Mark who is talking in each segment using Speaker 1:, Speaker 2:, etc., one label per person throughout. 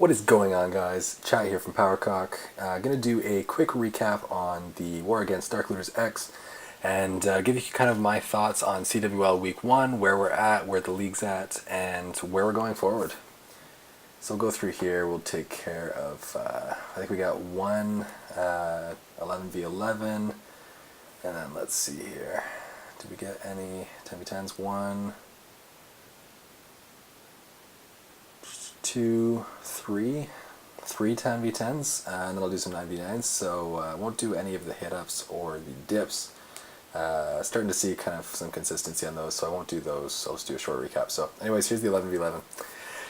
Speaker 1: What is going on, guys? Chat here from CoC. Gonna do a quick recap on the War Against Dark Looters X and give you kind of my thoughts on CWL Week 1, where we're at, where the league's at, and where we're going forward. So we'll go through here, we'll take care of, I think we got one 11v11, and then let's see here. Did we get any 10v10s? 1, 2, 3 10v10s, and then I'll do some 9v9s, so I won't do any of the hit-ups or the dips. Starting to see kind of some consistency on those, so I won't do those. I'll just do a short recap. So anyways, here's the 11v11.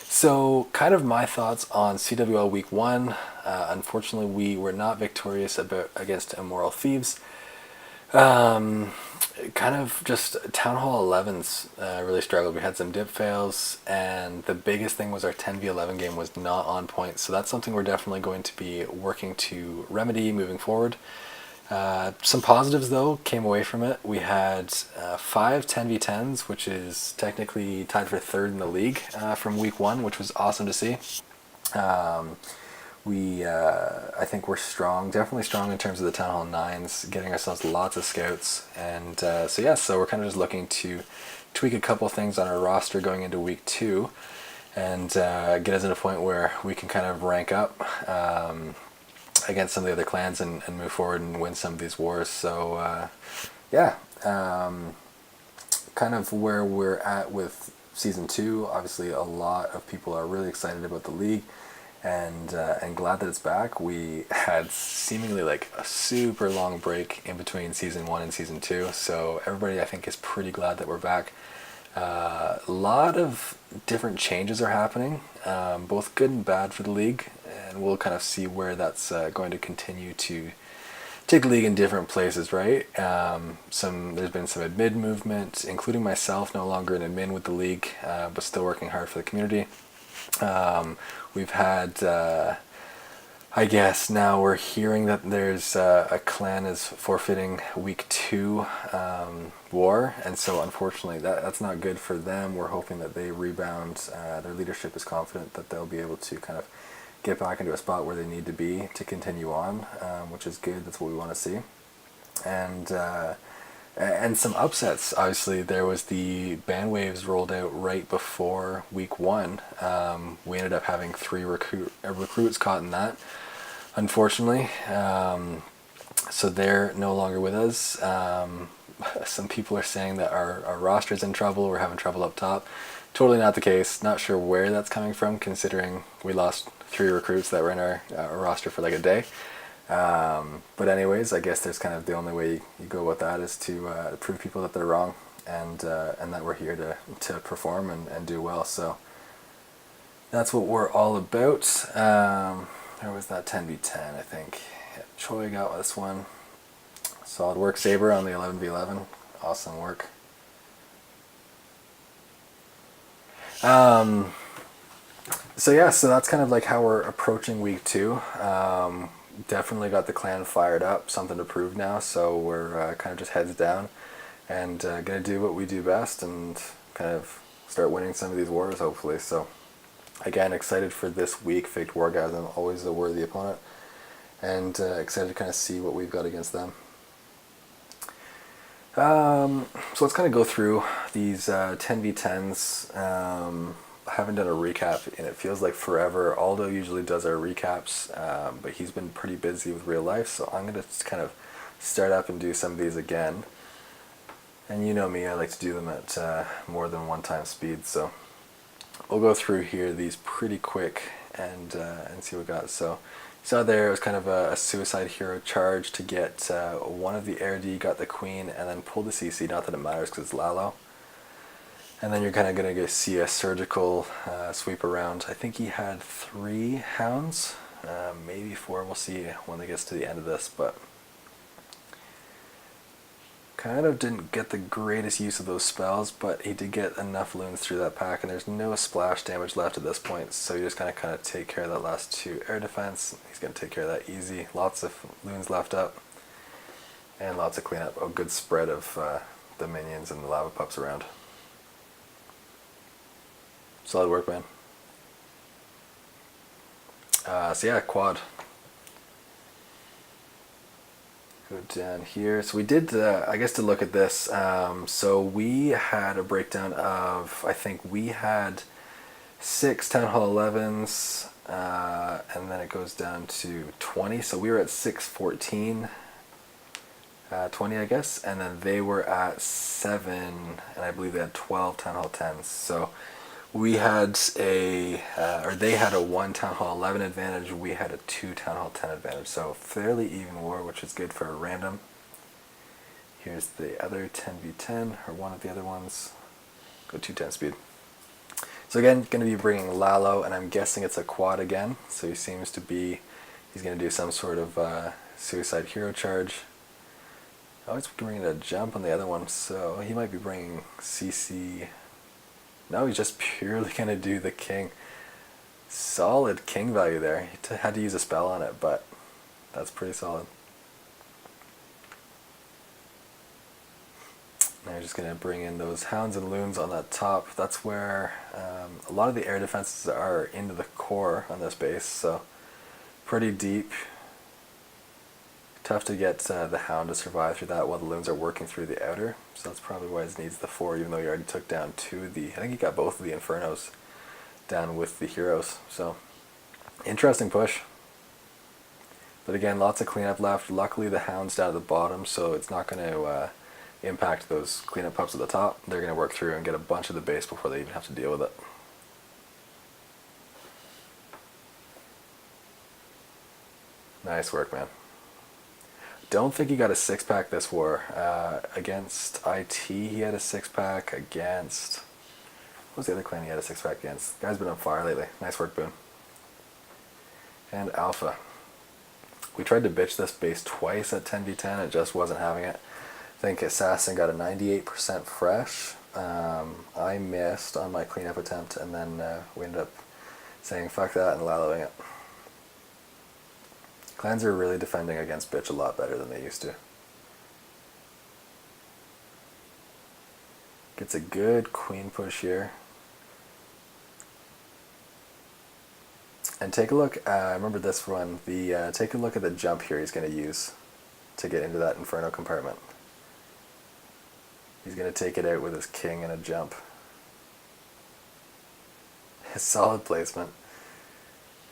Speaker 1: So kind of my thoughts on CWL Week 1. Unfortunately, we were not victorious against Immoral Thieves. Kind of just Town Hall 11s really struggled. We had some dip fails, and the biggest thing was our 10v11 game was not on point, so that's something we're definitely going to be working to remedy moving forward. Some positives though came away from it. We had 5 10v10s, which is technically tied for 3rd in the league from Week 1, which was awesome to see. I think we're strong, definitely strong in terms of the Town Hall 9s, getting ourselves lots of scouts, and so we're kind of just looking to tweak a couple things on our roster going into Week 2, and get us in a point where we can kind of rank up against some of the other clans and move forward and win some of these wars. So kind of where we're at with Season 2, obviously a lot of people are really excited about the league, and glad that it's back. We had seemingly like a super long break in between Season 1 and Season 2, so everybody I think is pretty glad that we're back. A lot of different changes are happening, both good and bad for the league, and we'll kind of see where that's going to continue to take the league in different places, right? There's been some admin movement, including myself, no longer an admin with the league, but still working hard for the community. We've had, I guess now we're hearing that there's a clan is forfeiting Week 2 war, and so unfortunately that's not good for them. We're hoping that they rebound. Their leadership is confident that they'll be able to kind of get back into a spot where they need to be to continue on, which is good. That's what we want to see. And some upsets. Obviously, there was the ban waves rolled out right before Week 1. We ended up having 3 recruits caught in that, unfortunately. So they're no longer with us. Some people are saying that our roster's in trouble. We're having trouble up top. Totally not the case. Not sure where that's coming from, considering we lost 3 recruits that were in our roster for like a day. But anyways, I guess there's kind of the only way you go about that is to prove people that they're wrong, and that we're here to perform and do well. So that's what we're all about. There was that 10v10, I think. Yeah, Choi got this one. Solid work, Saber, on the 11v11. Awesome work. So that's kind of like how we're approaching Week 2. Definitely got the clan fired up, something to prove now, so we're kind of just heads down and gonna do what we do best and kind of start winning some of these wars, hopefully. So again, excited for this week. Faked Wargasm, always a worthy opponent, and excited to kind of see what we've got against them. So let's kind of go through these 10v10s. I haven't done a recap, and it feels like forever. Aldo usually does our recaps, but he's been pretty busy with real life, so I'm going to kind of start up and do some of these again. And you know me, I like to do them at more than 1 time speed, so we'll go through here these pretty quick and see what we got. So you saw there it was kind of a suicide hero charge to get one of the Air D, got the Queen, and then pull the CC. Not that it matters because it's Lalo. And then you're kind of going to see a surgical sweep around. I think he had 3 hounds, maybe 4. We'll see when it gets to the end of this, but kind of didn't get the greatest use of those spells, but he did get enough loons through that pack, and there's no splash damage left at this point, so you just kind of take care of that last 2 air defense. He's going to take care of that easy. Lots of loons left up, and lots of cleanup. A good spread of the minions and the lava pups around. Solid work, man. So yeah, quad. Go down here. So we did, I guess, to look at this. So we had a breakdown of, I think we had 6 Town Hall 11s, and then it goes down to 20. So we were at 614, 20, I guess, and then they were at 7, and I believe they had 12 Town Hall 10s. So we had or they had a 1 Town Hall 11 advantage, we had a 2 Town Hall 10 advantage. So fairly even war, which is good for a random. Here's the other 10v10, or one of the other ones. Go 210 speed. So again, going to be bringing Lalo, and I'm guessing it's a quad again. So he seems to be, he's going to do some sort of suicide hero charge. Oh, he's bringing a jump on the other one, so he might be bringing CC. No, he's just purely going to do the king. Solid king value there. He had to use a spell on it, but that's pretty solid. Now you're just going to bring in those hounds and loons on that top. That's where a lot of the air defenses are into the core on this base, so pretty deep. Tough to get the hound to survive through that while the loons are working through the outer. So that's probably why he needs the 4, even though he already took down 2 of the, I think he got both of the Infernos down with the heroes. So interesting push. But again, lots of cleanup left. Luckily the hound's down at the bottom, so it's not going to impact those cleanup pups at the top. They're going to work through and get a bunch of the base before they even have to deal with it. Nice work, man. Don't think he got a 6-pack this war. Against IT, he had a 6-pack. Against, what was the other clan he had a 6-pack against? The guy's been on fire lately. Nice work, Boone. And Alpha. We tried to bitch this base twice at 10v10. It just wasn't having it. I think Assassin got a 98% fresh. I missed on my cleanup attempt, and then we ended up saying fuck that and laloing it. Clans are really defending against bitch a lot better than they used to. Gets a good queen push here. And take a look, remember this one, take a look at the jump here he's going to use to get into that Inferno compartment. He's going to take it out with his king and a jump. Solid placement.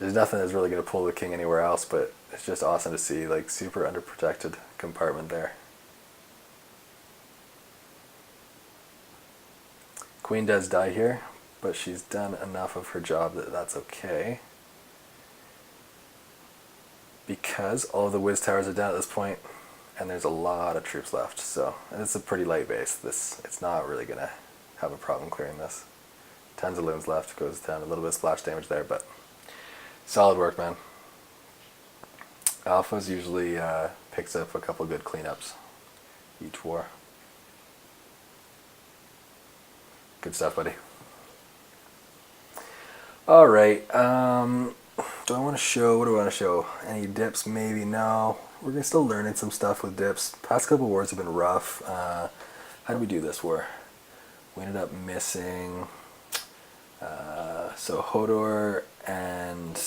Speaker 1: There's nothing that's really going to pull the king anywhere else, but it's just awesome to see, like, super underprotected compartment there. Queen does die here, but she's done enough of her job that that's okay. Because all of the Wiz towers are down at this point, and there's a lot of troops left, so, and it's a pretty light base. It's not really going to have a problem clearing this. Tons of loons left, goes down a little bit of splash damage there, but solid work, man. Alpha's usually picks up a couple good cleanups each war. Good stuff, buddy. Alright, do I want to show, what do I want to show? Any dips? Maybe, no. We're still learning some stuff with dips. Past couple wars have been rough. How did we do this war? We ended up missing, so Hodor and,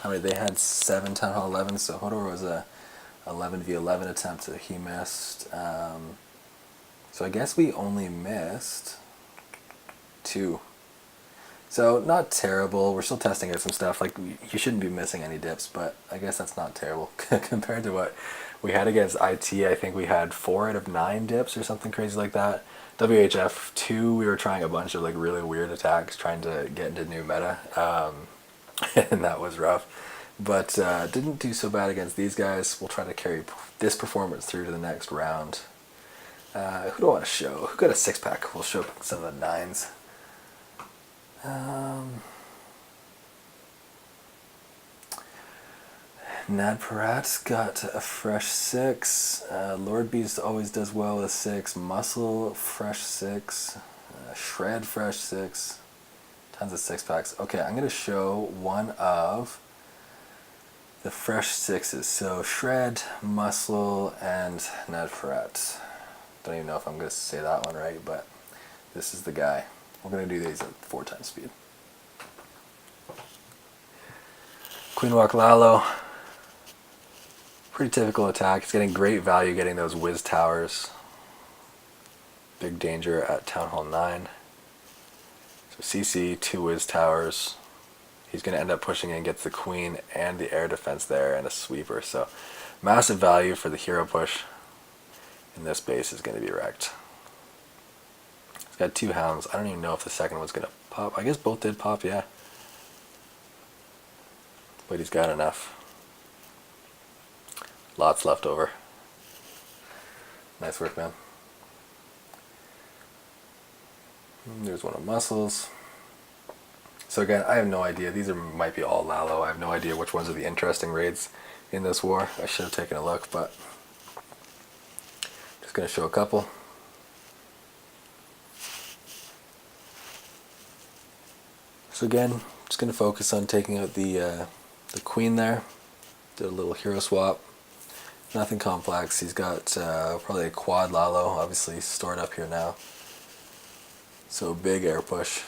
Speaker 1: how many, they had 7 Town Hall 11s, so Hodor was a 11v11 attempt that he missed. So I guess we only missed 2. So not terrible. We're still testing out some stuff. Like, you shouldn't be missing any dips, but I guess that's not terrible compared to what we had against IT. I think we had 4 out of 9 dips or something crazy like that. WHF 2, we were trying a bunch of like really weird attacks, trying to get into new meta, and that was rough. But didn't do so bad against these guys. We'll try to carry this performance through to the next round. Who do I want to show? Who got a 6-pack? We'll show some of the 9s. Nad Parat's got a fresh 6. Lord Beast always does well with 6. Muscle, fresh 6. Shred, fresh 6. Tons of 6-packs. Okay, I'm going to show one of the fresh 6s. So Shred, Muscle, and Nad Parat. Don't even know if I'm going to say that one right, but this is the guy. We're going to do these at 4 times speed. Queen Walk Lalo. Pretty typical attack. It's getting great value getting those whiz towers. Big danger at Town Hall 9. So CC, 2 whiz towers. He's going to end up pushing in, gets the queen and the air defense there and a sweeper. So massive value for the hero push. And this base is going to be wrecked. He's got 2 hounds. I don't even know if the second one's going to pop. I guess both did pop, yeah. But he's got enough. Lots left over. Nice work, man. There's one of muscles. So again, I have no idea. These might be all Lalo. I have no idea which ones are the interesting raids in this war. I should have taken a look, but just going to show a couple. So again, just going to focus on taking out the queen there. Did a little hero swap. Nothing complex. He's got probably a quad Lalo, obviously stored up here now. So big air push.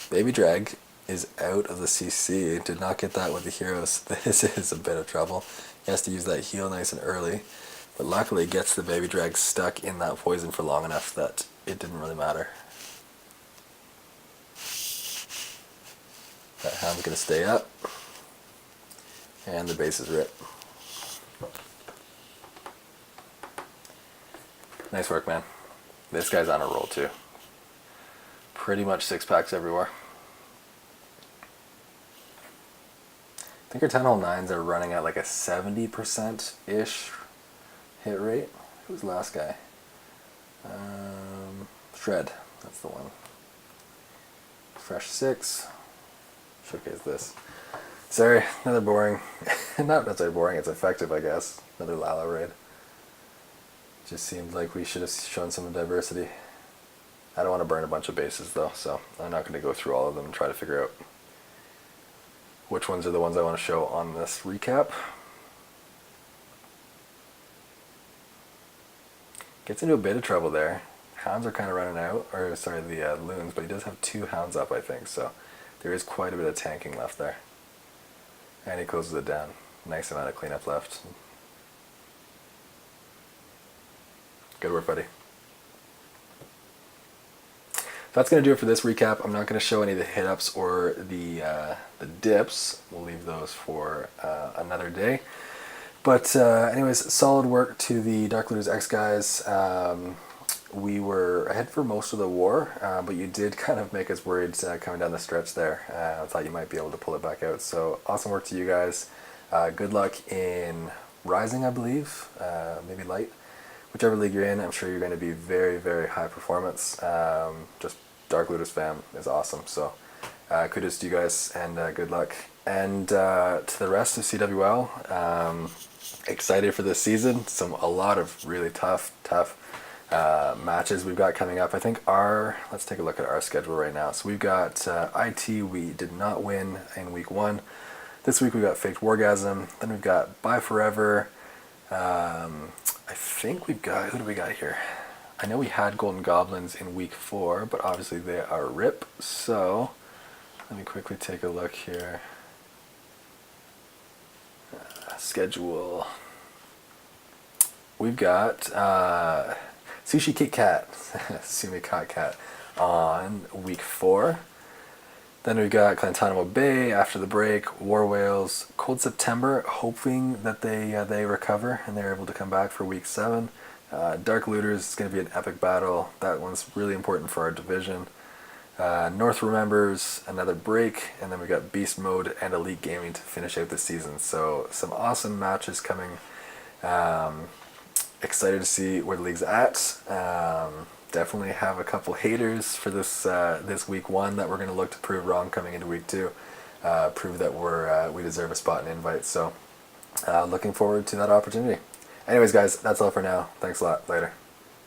Speaker 1: Baby Drag is out of the CC. Did not get that with the heroes. This is a bit of trouble. He has to use that heal nice and early. But luckily gets the Baby Drag stuck in that poison for long enough that it didn't really matter. That hound's going to stay up. And the base is ripped. Nice work, man. This guy's on a roll too. Pretty much 6-packs everywhere. I think our Town Hall 9s are running at like a 70%-ish hit rate. Who's the last guy? Shred. That's the one. Fresh 6. Showcase this. Sorry, another boring. Not necessarily boring, it's effective, I guess. Another Lalo raid. Just seemed like we should have shown some diversity. I don't want to burn a bunch of bases though, so I'm not going to go through all of them and try to figure out which ones are the ones I want to show on this recap. Gets into a bit of trouble there. Hounds are kind of running out, or sorry, the loons, but he does have 2 hounds up, I think, so there is quite a bit of tanking left there. And he closes it down. Nice amount of cleanup left. Good work, buddy. That's going to do it for this recap. I'm not going to show any of the hit-ups or the dips. We'll leave those for another day. But anyways, solid work to the Dark Looters X guys. We were ahead for most of the war, but you did kind of make us worried coming down the stretch there. I thought you might be able to pull it back out. So awesome work to you guys. Good luck in Rising, I believe, maybe Light. Whichever league you're in, I'm sure you're going to be very, very high performance. Just Dark Looters fam is awesome. So kudos to you guys and good luck. And to the rest of CWL, excited for this season. A lot of really tough matches we've got coming up. I think let's take a look at our schedule right now. So we've got IT, we did not win in week 1. This week we've got Faked Wargasm. Then we've got Bye Forever. I think we've got, who do we got here? I know we had Golden Goblins in week 4, but obviously they are RIP. So let me quickly take a look here. Schedule. We've got Sushi Kit Kat, Sumi Cat on week 4. Then we've got Guantanamo Bay after the break, War Whales, Cold September, hoping that they recover and they're able to come back for week 7. Dark Looters is going to be an epic battle. That one's really important for our division. North Remembers, another break, and then we got Beast Mode and Elite Gaming to finish out the season. So some awesome matches coming. Excited to see where the league's at. Definitely have a couple haters for this week 1 that we're going to look to prove wrong coming into week 2. Prove that we deserve a spot and invite. So looking forward to that opportunity. Anyways, guys, that's all for now. Thanks a lot. Later.